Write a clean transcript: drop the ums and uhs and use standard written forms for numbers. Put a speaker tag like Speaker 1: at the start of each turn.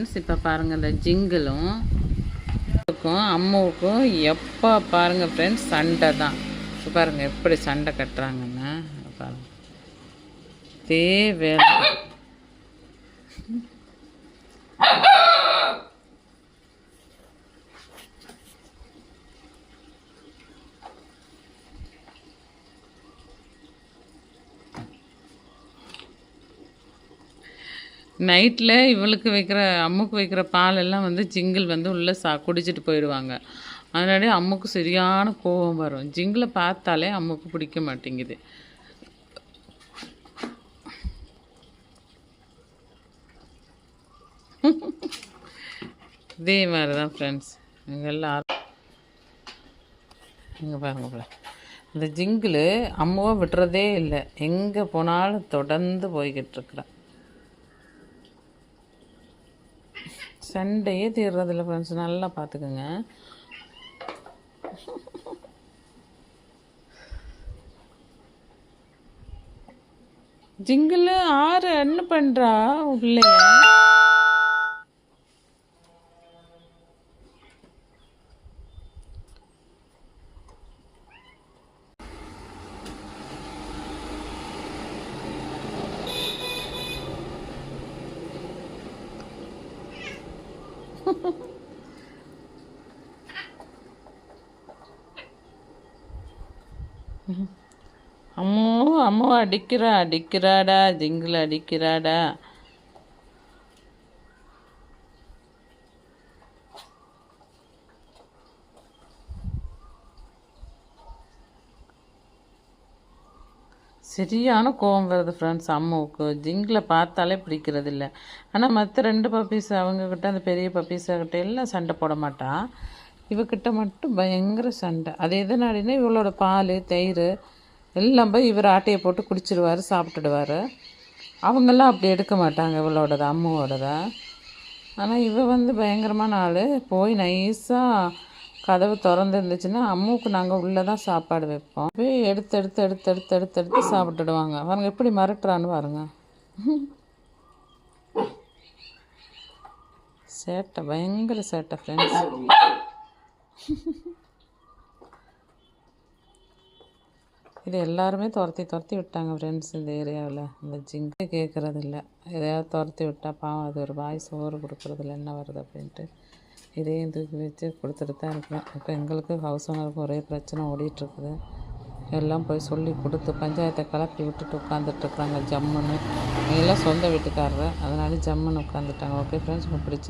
Speaker 1: Friends, இப்போ பாருங்கள் இந்த ஜிங்கிளும் அம்மாவுக்கும் எப்போ பாருங்கள் ஃப்ரெண்ட்ஸ் சண்டை தான். இப்போ பாருங்கள் எப்படி சண்டை கட்டுறாங்கன்னு பாருங்கள். வேலை நைட்டில் இவளுக்கு வைக்கிற அம்முக்கு வைக்கிற பால் எல்லாம் வந்து ஜிங்கிள் வந்து உள்ளே குடிச்சிட்டு போயிடுவாங்க. அதனாலே அம்முக்கு சரியான கோபம் வரும். ஜிங்கிளை பார்த்தாலே அம்முக்கு பிடிக்க மாட்டேங்குது. இதே மாதிரி தான் ஃப்ரெண்ட்ஸ் எங்கள் எல்லாரும். இங்கே பாருங்க, இந்த ஜிங்கிள் அம்மாவை விட்டுறதே இல்லை. எங்கே போனாலும் தொடர்ந்து போய்கிட்டு இருக்கிறேன். சண்டையே தீர்றதில்ல ஃப்ரெண்ட்ஸ், நல்லா பார்த்துக்குங்க. ஜிங்கிள் ஆறு என்ன பண்ணுறா உள்ளே? அம்மா அடிக்கிறாடா ஜிங்கிள் அடிக்கிறாடா. சரியான கோவம் வருது ஃப்ரெண்ட்ஸ் அம்மாவுக்கு. ஜிங்கிளை பார்த்தாலே பிடிக்கிறது இல்லை. ஆனால் மற்ற 2 பப்பீஸ் அவங்கக்கிட்ட, அந்த பெரிய பப்பீஸாகிட்ட எல்லாம் சண்டை போட மாட்டான். இவக்கிட்ட மட்டும் பயங்கர சண்டை. அது எதனாடினா இவளோட பால் தயிர் எல்லாம் போய் இவர் ஆட்டையை போட்டு குடிச்சிடுவார், சாப்பிட்டுடுவார். அவங்கெல்லாம் அப்படி எடுக்க மாட்டாங்க இவளோடத, அம்மாவோடத. ஆனால் இவ வந்து பயங்கரமான ஆள். போய் நைஸாக கதவு திறந்து இருந்துச்சுன்னா அம்மாவுக்கு நாங்கள் உள்ளே தான் சாப்பாடு வைப்போம். போய் எடுத்து எடுத்து எடுத்து எடுத்து எடுத்து எடுத்து சாப்பிட்டுடுவாங்க. பாருங்க எப்படி மிரட்டுறான்னு பாருங்க. சேட்டை, பயங்கர சேட்டை ஃப்ரெண்ட்ஸ். இது எல்லாருமே துரத்தி விட்டாங்க ஃப்ரெண்ட்ஸ் இந்த ஏரியாவில். இந்த ஜிங்கு கேட்குறது இல்லை. எதையாவது துரத்தி விட்டால் பாவம், அது ஒரு வாய் சோறு கொடுக்குறதில்ல, என்ன வருது அப்படின்ட்டு இதையும் தூக்கி வச்சு கொடுத்துட்டு தான் இருக்கிறேன். இப்போ எங்களுக்கு ஹவுஸ் ஓனருக்கு ஒரே பிரச்சனை ஓடிட்டுருக்குது. எல்லாம் போய் சொல்லி கொடுத்து பஞ்சாயத்தை கிளப்பி விட்டுட்டு உட்காந்துட்ருக்குறாங்க ஜம்முன்னு. எல்லாம் சொந்த வீட்டுக்காரரு, அதனால ஜம்முன்னு உட்காந்துட்டாங்க. ஓகே ஃப்ரெண்ட்ஸ், உங்களுக்கு பிடிச்சி